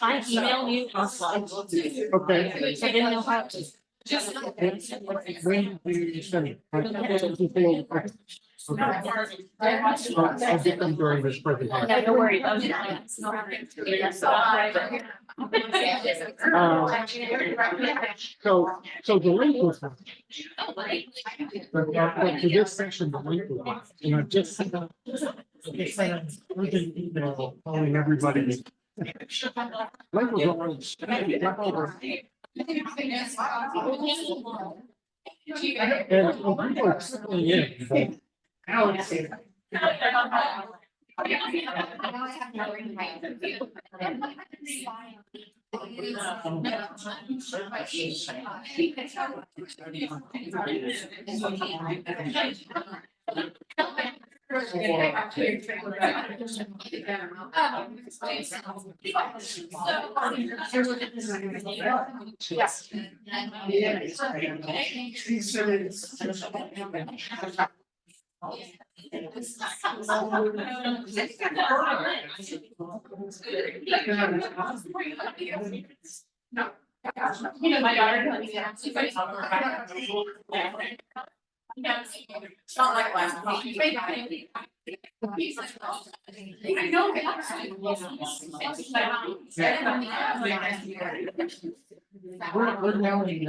I email you on slide. Okay. I didn't know how to. When do you send it? I'll get them during this presentation. No, don't worry about it. So the link was. But to this section, the link was, and I just sent out. I sent an urgent email telling everybody. Link was over. And people are sitting in, but Alex. No. You know, my daughter tells me that she's like, it's not like last week. I know. We're now in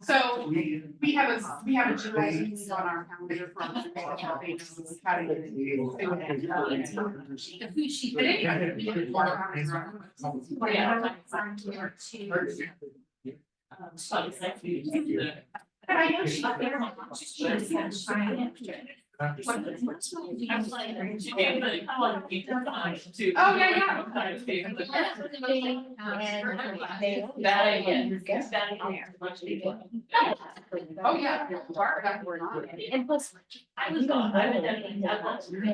So we have a July meeting on our calendar from Oh, yeah. We're not. And plus, I was gone, I went down and that was really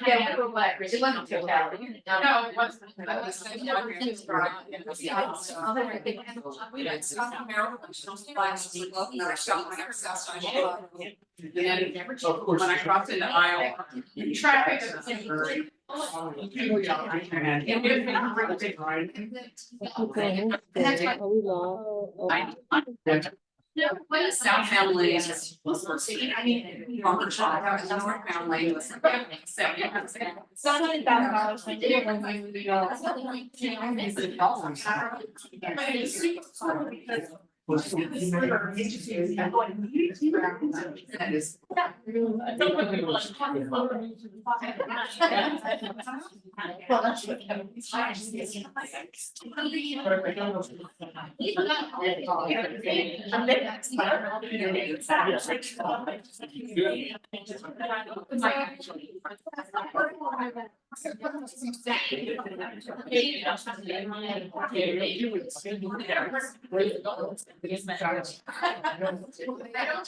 Yeah, we were like, it wasn't too bad. No, it wasn't. We did some marital classes, another shop on our south side. And Of course. when I crossed into Iowa, traffic. And we've been really big, right? That's what. No, what is South Family is. I mean, Walker Shop, that was North Family. So. That is. Well, that's what.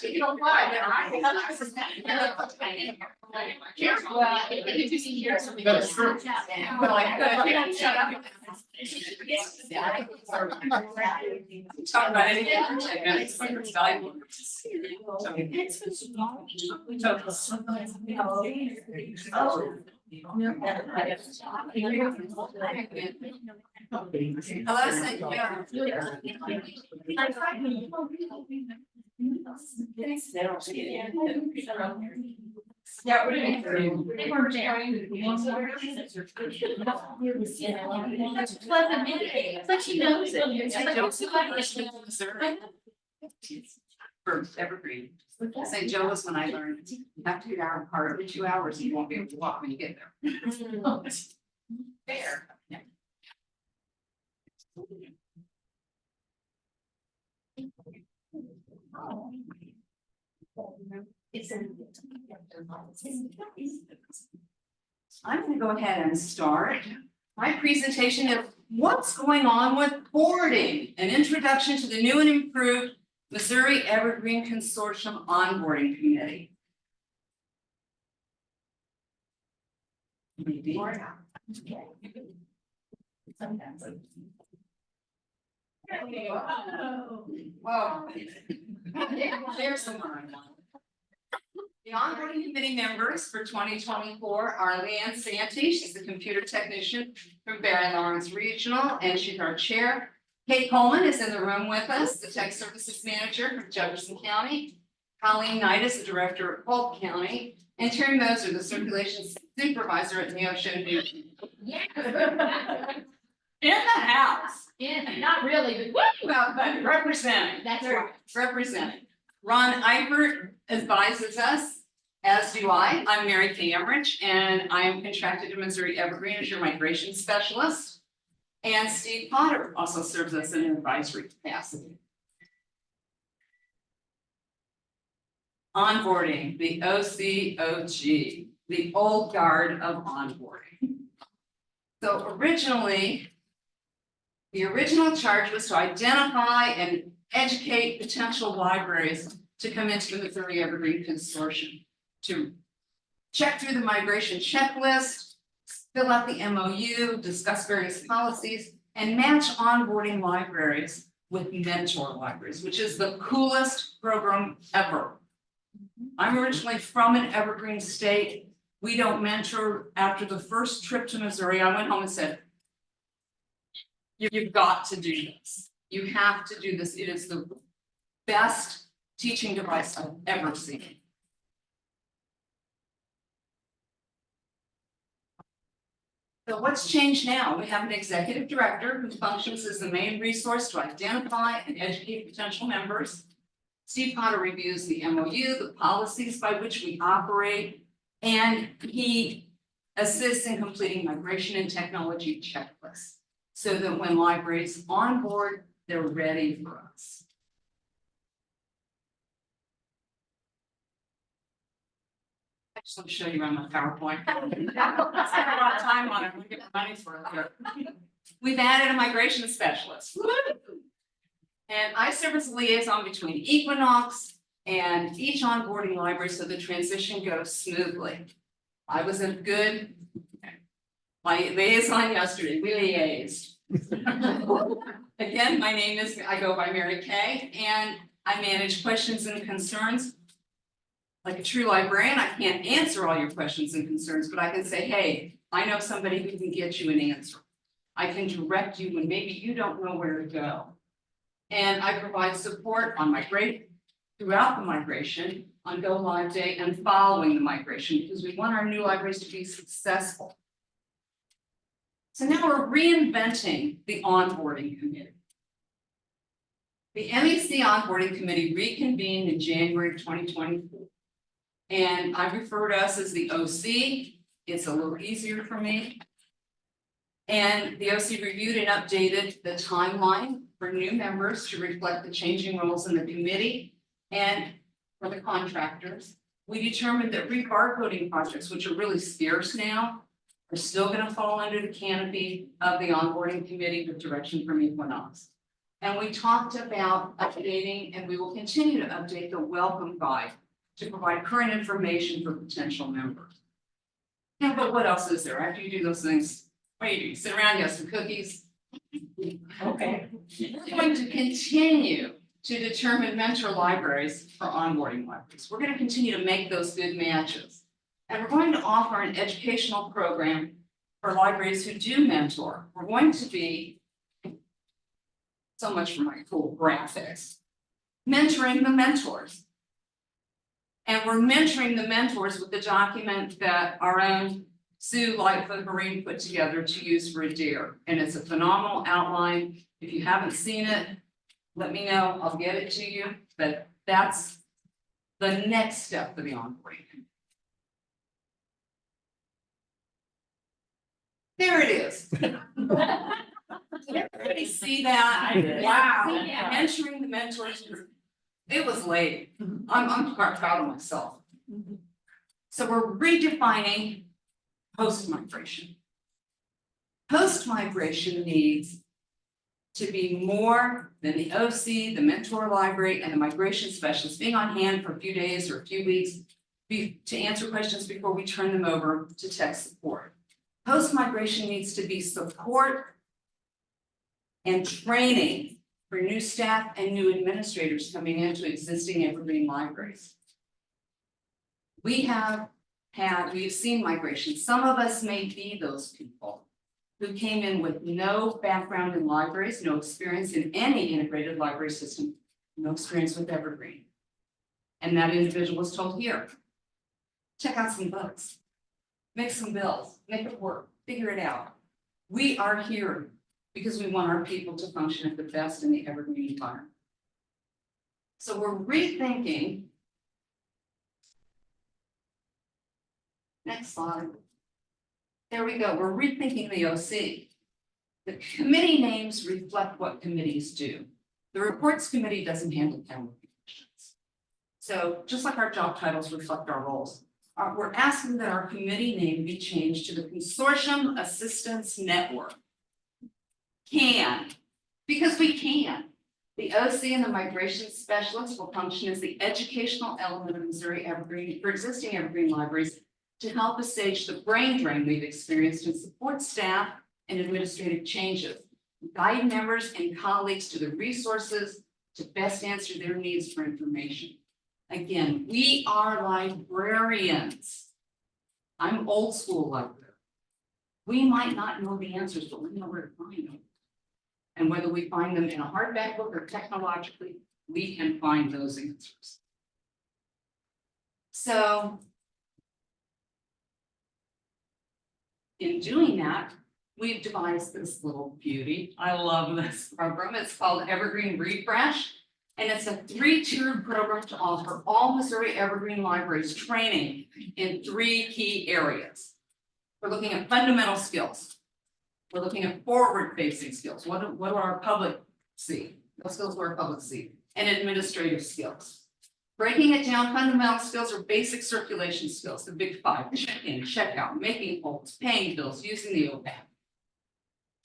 You don't lie, they're right. That's true. Well, I could, shut up. Talk about anything. It's valuable. Yeah, what do you mean? They were trying but she knows it. For Evergreen. St. Joe was when I learned, you have to get out of car every 2 hours, you won't be able to walk when you get there. Fair. Yeah. I'm gonna go ahead and start my presentation of what's going on with boarding, an introduction to the new and improved Missouri Evergreen Consortium Onboarding Committee. Maybe. Whoa. There's the one. The onboarding committee members for 2024 are Leanne Santee, she's the computer technician from Barry Lawrence Regional, and she's our chair. Kate Coleman is in the room with us, the tech services manager from Jefferson County. Colleen Knight is the director at Polk County, and Terry Moser, the circulation supervisor at Neosho Newton. Yeah. In the house. Yeah, not really, but Well, but representing. that's right. Representing. Ron Eibert advises us, as do I. I'm Mary Kay Emmrich, and I am contracted to Missouri Evergreen as your migration specialist. And Steve Potter also serves us in an advisory capacity. Onboarding, the OCOG, the old guard of onboarding. So originally, the original charge was to identify and educate potential libraries to come into the Missouri Evergreen Consortium, to check through the migration checklist, fill out the MOU, discuss various policies, and match onboarding libraries with mentor libraries, which is the coolest program ever. I'm originally from an Evergreen state. We don't mentor. After the first trip to Missouri, I went home and said, you've got to do this. You have to do this. It is the best teaching device I've ever seen. So what's changed now? We have an executive director who functions as the main resource to identify and educate potential members. Steve Potter reviews the MOU, the policies by which we operate, and he assists in completing migration and technology checklists. so that when libraries onboard, they're ready for us. I just want to show you around my PowerPoint. I spent a lot of time on it. I'm gonna get my money's worth here. We've added a migration specialist. And I serve as a liaison between Equinox and each onboarding library so the transition goes smoothly. I was a good, my liaison yesterday, we liaised. Again, my name is, I go by Mary Kay, and I manage questions and concerns. Like a true librarian, I can't answer all your questions and concerns, but I can say, hey, I know somebody who can get you an answer. I can direct you when maybe you don't know where to go. And I provide support on throughout the migration, on go live day and following the migration, because we want our new libraries to be successful. So now we're reinventing the onboarding committee. The MEC onboarding committee reconvened in January of 2024. And I refer to us as the OC. It's a little easier for me. And the OC reviewed and updated the timeline for new members to reflect the changing roles in the committee and for the contractors. We determined that rebarcoding projects, which are really scarce now, are still going to fall under the canopy of the onboarding committee with direction from Equinox. And we talked about updating, and we will continue to update the welcome guide to provide current information for potential members. Yeah, but what else is there? After you do those things, what do? You sit around, you have some cookies. Okay. We're going to continue to determine mentor libraries for onboarding libraries. We're going to continue to make those good matches. And we're going to offer an educational program for libraries who do mentor. We're going to be, so much for my cool graphics, mentoring the mentors. And we're mentoring the mentors with the document that our own Sue Lightfoot Marine put together to use for a DARE. And it's a phenomenal outline. If you haven't seen it, let me know, I'll get it to you. But that's the next step for the onboarding. There it is. Did everybody see that? I did. Wow, Yeah. mentoring the mentors group. It was late. I'm quite proud of myself. So we're redefining post-migration. Post-migration needs to be more than the OC, the mentor library, and the migration specialist being on hand for a few days or a few weeks to answer questions before we turn them over to tech support. Post-migration needs to be support and training for new staff and new administrators coming into existing evergreen libraries. We've seen migration. Some of us may be those people who came in with no background in libraries, no experience in any integrated library system, no experience with evergreen. And that individual was told, here, check out some books, make some bills, make it work, figure it out. We are here because we want our people to function at the best in the evergreen environment. So we're rethinking. Next slide. There we go. We're rethinking the OC. The committee names reflect what committees do. The reports committee doesn't handle calendar questions. So just like our job titles reflect our roles, we're asking that our committee name be changed to the Consortium Assistance Network. Because we can. The OC and the migration specialist will function as the educational element of Missouri Evergreen for existing evergreen libraries to help us stage the brain drain we've experienced and support staff and administrative changes, guide members and colleagues to the resources to best answer their needs for information. Again, we are librarians. I'm old school librarian. We might not know the answers, but we know where to find them. And whether we find them in a hardback book or technologically, we can find those answers. So in doing that, we've devised this little beauty. I love this program. It's called Evergreen Refresh. And it's a 3-tiered program to offer all Missouri Evergreen libraries training in 3 key areas. We're looking at fundamental skills, We're looking at forward-facing skills. What do our public see? What skills do our public see? And administrative skills. Breaking it down, fundamental skills are basic circulation skills, the big five: check-in, check-out, making holds, paying bills, using the OPAC.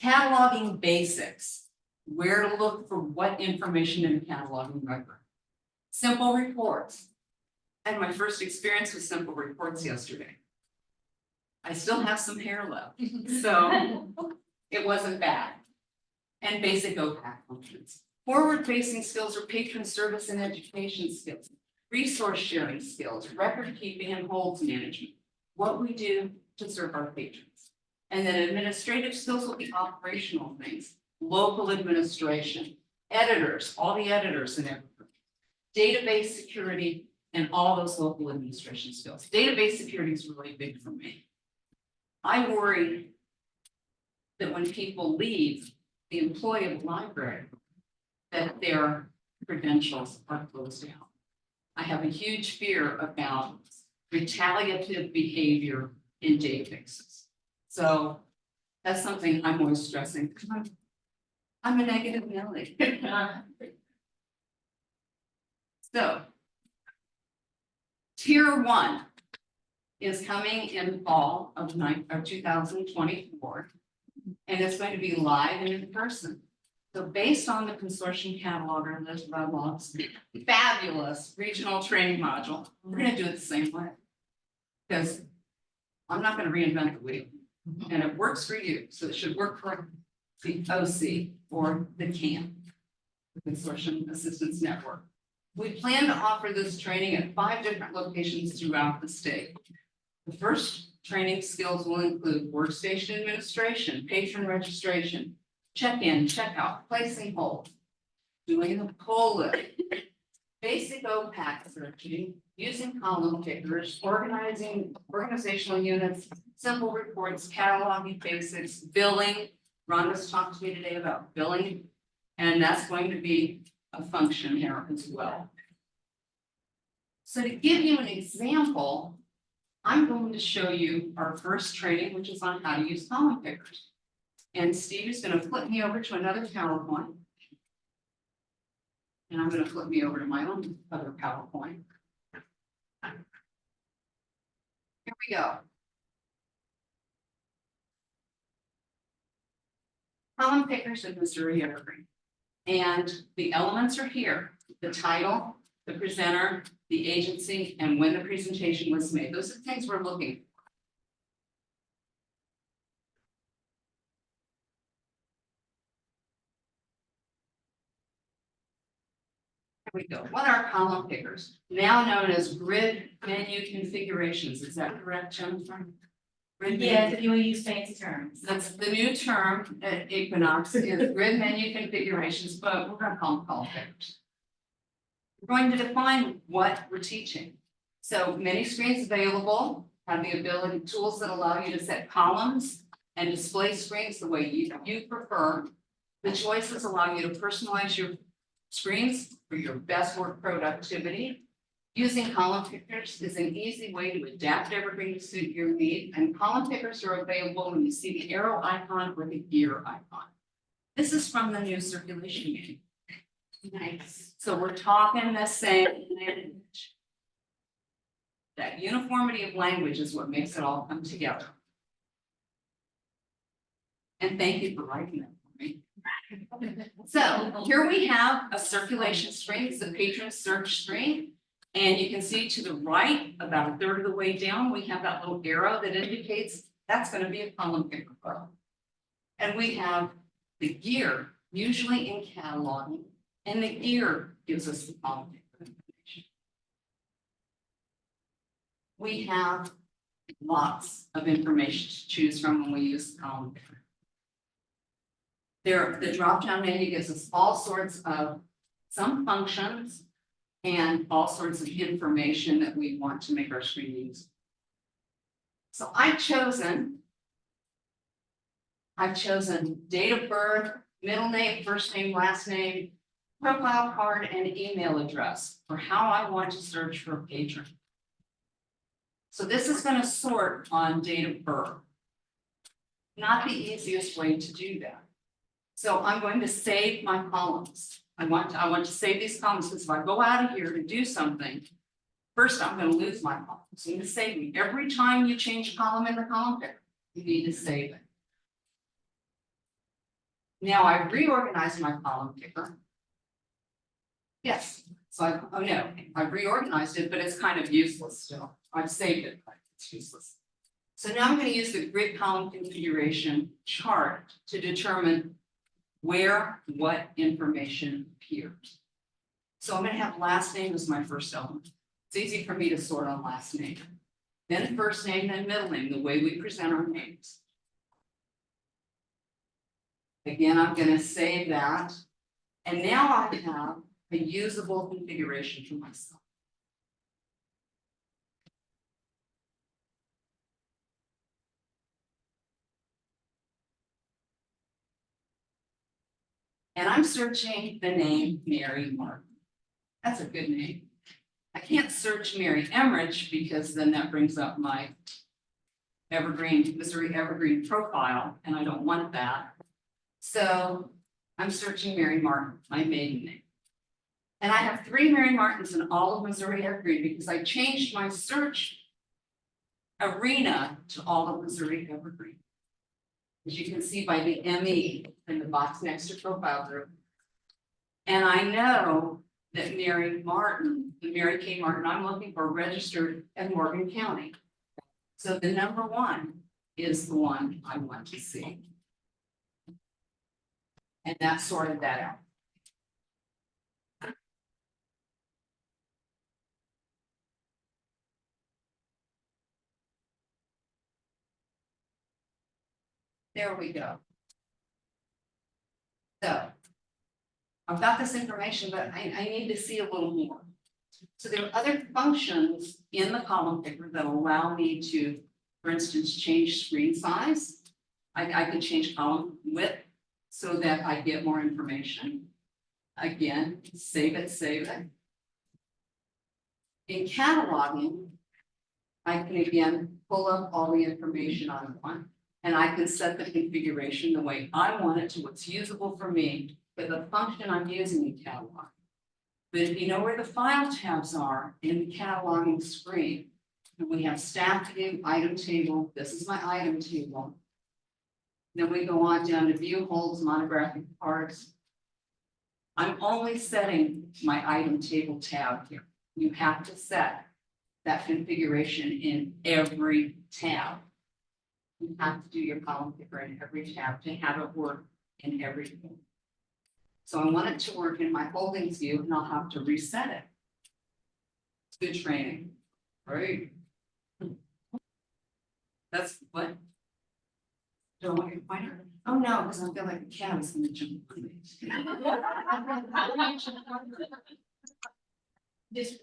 Cataloging basics, where to look for what information in a cataloging record. Simple reports. I had my first experience with simple reports yesterday. I still have some hair left, so it wasn't bad. And basic OPAC functions. Forward-facing skills are patron service and education skills, resource sharing skills, record keeping and holds management, what we do to serve our patrons. And then administrative skills will be operational things, local administration, editors, all the editors in every group, database security, and all those local administration skills. Database security is really big for me. I worry that when people leave the employee of the library, that their credentials are closed down. I have a huge fear about retaliative behavior in databases. So that's something I'm always stressing, because I'm a negative Nelly. So tier 1 is coming in fall of 2024, and it's going to be live and in person. So based on the consortium cataloger, Liz Rudloff's fabulous regional training module, we're going to do it the same way. Because I'm not going to reinvent the wheel, and it works for you, so it should work for the OC or the CAN, the Consortium Assistance Network. We plan to offer this training at 5 different locations throughout the state. The first training skills will include workstation administration, patron registration, check-in, check-out, placing hold, doing the pull list, basic OPAC searching, using column pickers, organizing organizational units, simple reports, cataloging basics, billing. Rhonda's talked to me today about billing, and that's going to be a function here as well. So to give you an example, I'm going to show you our first training, which is on how to use column pickers. And Steve is going to flip me over to another PowerPoint. And I'm going to flip me over to my own other PowerPoint. Here we go. Column pickers in Missouri Evergreen. And the elements are here: the title, the presenter, the agency, and when the presentation was made. Those are the things we're looking for. Here we go. What are column pickers? Now known as grid menu configurations. Is that correct, Jennifer? Yes, if you want to use fancy terms. That's the new term at Equinox, is grid menu configurations, but we're going to call them column pickers. We're going to define what we're teaching. So many screens available have the ability, tools that allow you to set columns and display screens the way you prefer. The choices allow you to personalize your screens for your best work productivity. Using column pickers is an easy way to adapt everything to suit your need, and column pickers are available when you see the arrow icon or the gear icon. This is from the new circulation manual. Nice. So we're talking the same language. That uniformity of language is what makes it all come together. And thank you for writing that for me. So here we have a circulation screen. It's a patron search screen. And you can see to the right, about a third of the way down, we have that little arrow that indicates that's going to be a column picker row. And we have the gear, usually in cataloging, and the gear gives us the column picker information. We have lots of information to choose from when we use the column picker. The drop-down menu gives us all sorts of some functions and all sorts of information that we want to make our screen use. So I've chosen date of birth, middle name, first name, last name, profile card, and email address for how I want to search for a patron. So this is going to sort on date of birth. not the easiest way to do that. So I'm going to save my columns. I want to save these columns, because if I go out of here to do something, first I'm gonna lose my columns. So you need to save me. Every time you change a column in the column picker, you need to save it. Now I've reorganized my column picker. Yes, so I've reorganized it, but it's kind of useless still. I've saved it, but it's useless. So now I'm going to use the grid column configuration chart to determine where what information appears. So I'm going to have last name as my first element. It's easy for me to sort on last name. Then first name, then middle name, the way we present our names. Again, I'm going to save that. And now I have a usable configuration for myself. And I'm searching the name Mary Martin. That's a good name. I can't search Mary Emmrich, because then that brings up my Missouri Evergreen profile, and I don't want that. So I'm searching Mary Martin, my maiden name. And I have 3 Mary Martins in all of Missouri Evergreen, because I changed my search arena to all of Missouri Evergreen. As you can see by the ME in the box next to profile group. And I know that Mary Martin, the Mary K. Martin I'm looking for, registered in Morgan County. So the number 1 is the one I want to see. And that sorted that out. There we go. So I've got this information, but I need to see a little more. So there are other functions in the column picker that allow me to, for instance, change screen size. I can change column width so that I get more information. Again, save it, save it. In cataloging, I can again pull up all the information I want, and I can set the configuration the way I want it to what's usable for me for the function I'm using in catalog. But if you know where the file tabs are in the cataloging screen, and we have staff view, item table, this is my item table. Then we go on down to view holds, monographic parts. I'm only setting my item table tab here. You have to set that configuration in every tab. You have to do your column picker in every tab to have it work in everything. So I want it to work in my holdings view, and I'll have to reset it. It's good training, right? That's what? Don't want your pointer? Oh, no, because I feel like a cat is gonna jump on me.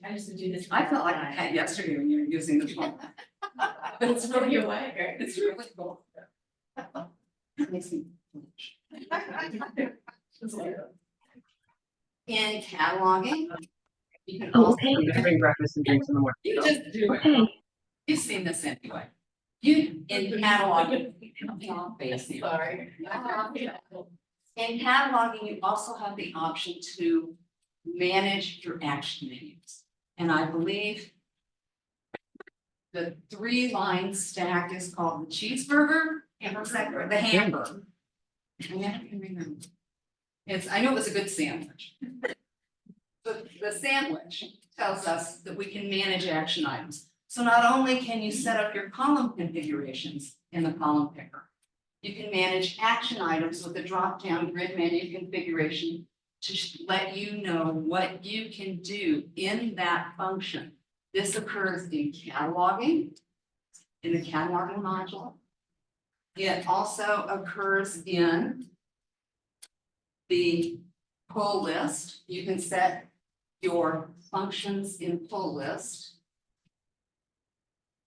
I used to do this. I felt like a cat yesterday when you were using the phone. But it's really, your way, right? it's really cool. It makes me in cataloging. You can also, Okay. Having breakfast and drinks in the morning. you just do it. Okay. You've seen this anyway. You, in cataloging. Sorry. In cataloging, you also have the option to manage your action menus. And I believe the 3-line stack is called the cheeseburger, the hamburger. I never can remember. I know it was a good sandwich. But the sandwich tells us that we can manage action items. So not only can you set up your column configurations in the column picker, you can manage action items with a drop-down grid menu configuration to let you know what you can do in that function. This occurs in cataloging, in the cataloging module. It also occurs in the pull list. You can set your functions in pull list.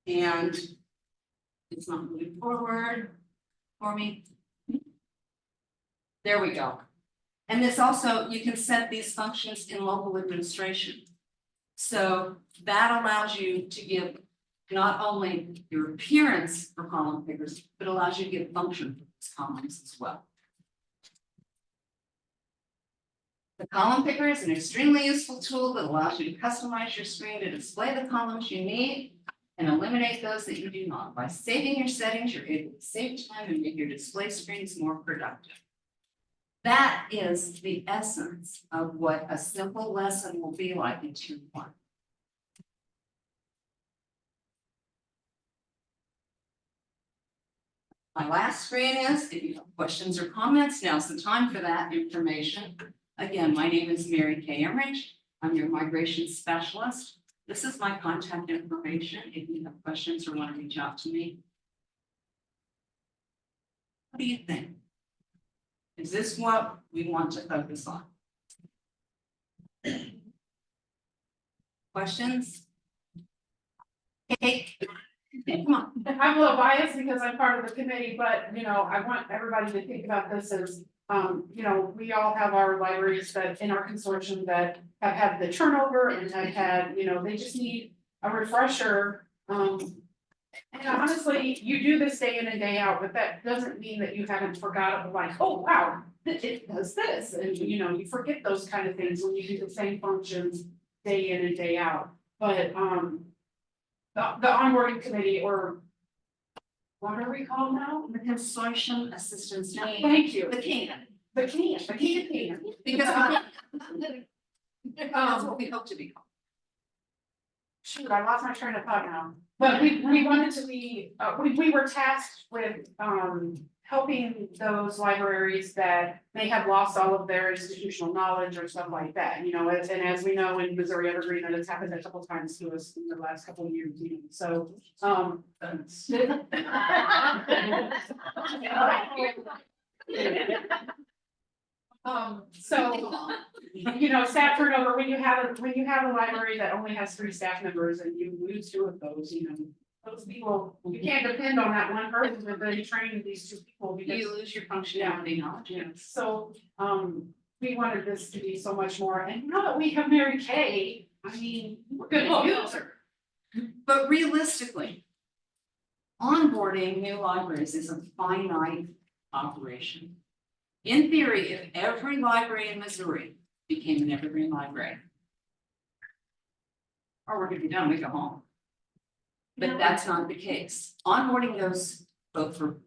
And it's not moving forward for me. There we go. And this also, you can set these functions in local administration. So that allows you to give not only your appearance for column pickers, but allows you to get function for these columns as well. The column picker is an extremely useful tool that allows you to customize your screen to display the columns you need and eliminate those that you do not. By saving your settings, you're able to save time and make your display screens more productive. That is the essence of what a simple lesson will be like in Tier 1. My last screen is, if you have questions or comments, now's the time for that information. Again, my name is Mary Kay Emmrich. I'm your migration specialist. This is my contact information if you have questions or want to reach out to me. What do you think? Is this what we want to focus on? Questions? Kate? Come on. I'm a little biased because I'm part of the committee, but I want everybody to think about this as, we all have our libraries that in our consortium that have had the turnover and have had, they just need a refresher. And honestly, you do this day in and day out, but that doesn't mean that you haven't forgotten, like, oh, wow, it does this. And you forget those kind of things when you do the same functions day in and day out. But the onboarding committee, or what are we called now? The Consortium Assistance Team. Thank you. The CAN. The can. Because that's what we hope to be called. Shoot, I lost my train of thought now. But we wanted to be, we were tasked with helping those libraries that may have lost all of their institutional knowledge or stuff like that, and as we know in Missouri Evergreen, that it's happened a couple times to us in the last couple of years, so staff turnover, when you have a library that only has 3 staff members and you lose 2 of those, those people, you can't depend on that one person to then train these 2 people because. You lose your functionality knowledge. Yeah, so, we wanted this to be so much more, and now that we have Mary Kay, I mean, we're gonna use her. But realistically, onboarding new libraries is a finite operation. In theory, if every library in Missouri became an evergreen library, our work would be done, we go home. But that's not the case. Onboarding goes both for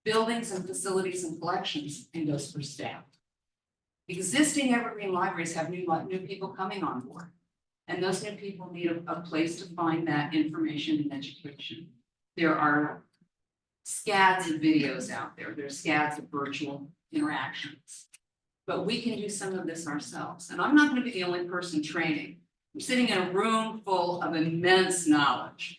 buildings and facilities and collections and goes for staff. Existing evergreen libraries have new people coming on board. And those new people need a place to find that information and education. There are scads of videos out there. There's scads of virtual interactions. But we can do some of this ourselves. And I'm not going to be the only person training. I'm sitting in a room full of immense knowledge.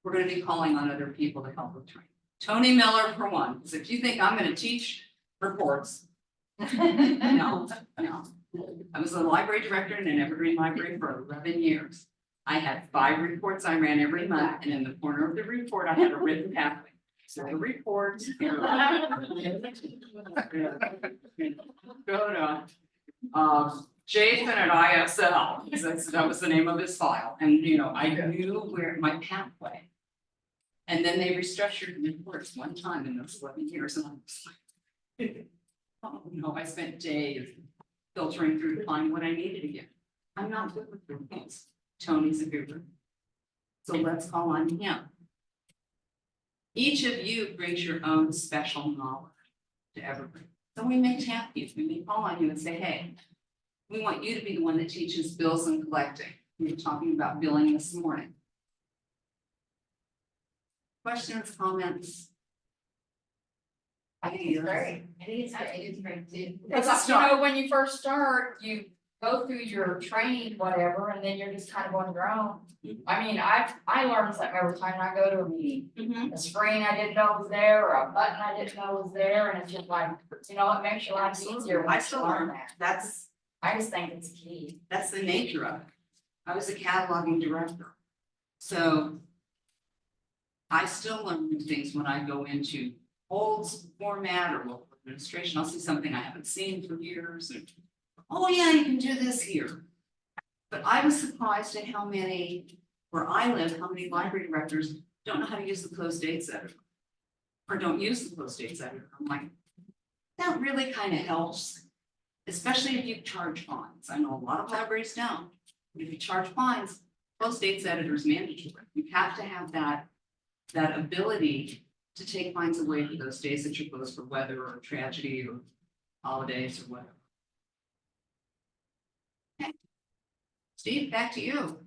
We're going to be calling on other people to help with training. Tony Miller, for one, because if you think I'm going to teach reports, no. I was a library director in an evergreen library for 11 years. I had 5 reports I ran every month, and in the corner of the report, I had a written pathway. So the report. Go to Jason at ISL. That was the name of his file, and I knew where my pathway. And then they restructured the reports one time in those 11 years, and I was like, oh no, I spent days filtering through to find what I needed again. I'm not good with reports. Tony's a goober. So let's call on him. Each of you brings your own special knowledge to Evergreen. So we may tap you, we may call on you and say, hey, we want you to be the one that teaches bills and collecting. We were talking about billing this morning. Questions, comments? I think it's great. I think it's great too. It's a Because start. when you first start, you go through your training, whatever, and then you're just kind of on your own. I mean, I learn something every time I go to a meeting. A screen I didn't know was there, or a button I didn't know was there, and it's just like, it makes your life easier. I once still you learn that. That's I just think it's key. the nature of it. I was a cataloging director. So I still learn new things when I go into old format or local administration. I'll see something I haven't seen for years. And, oh yeah, you can do this here. But I was surprised at how many where I live, how many library directors don't know how to use the closed dates editor? Or don't use the closed dates editor? I'm like, that really kind of helps, especially if you charge fines. I know a lot of libraries don't. But if you charge fines, closed dates editor is mandatory. You have to have that ability to take fines away for those days that you're closed for weather or tragedy or holidays or whatever. Okay. Steve, back to you.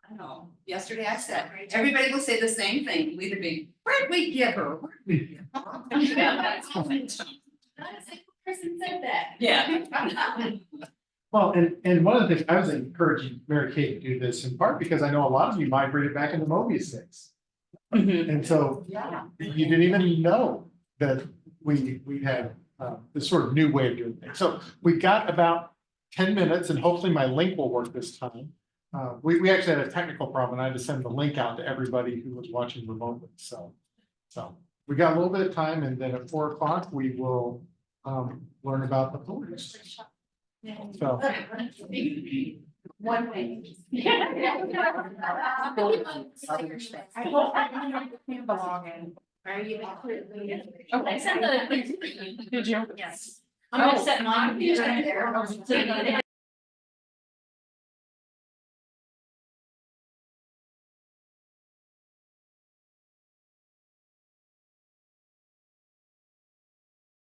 I know, yesterday I said, everybody will say the same thing, we either be, where'd we give her? Where'd we give her?" Person said that. Yeah. Well, and one of the things I was encouraging Mary Kate to do this in part because I know a lot of you migrated back into Mobius sticks. And so Yeah. you didn't even know that we had this sort of new way of doing things. So we got about 10 minutes and hopefully my link will work this time. We actually had a technical problem and I had to send the link out to everybody who was watching remotely. So we got a little bit of time and then at 4 o'clock, we will learn about the authorities. So One thing. I hope I belong in. Are you? Okay, send the. Did you? Yes. I'm gonna set mine. I'm there. So you can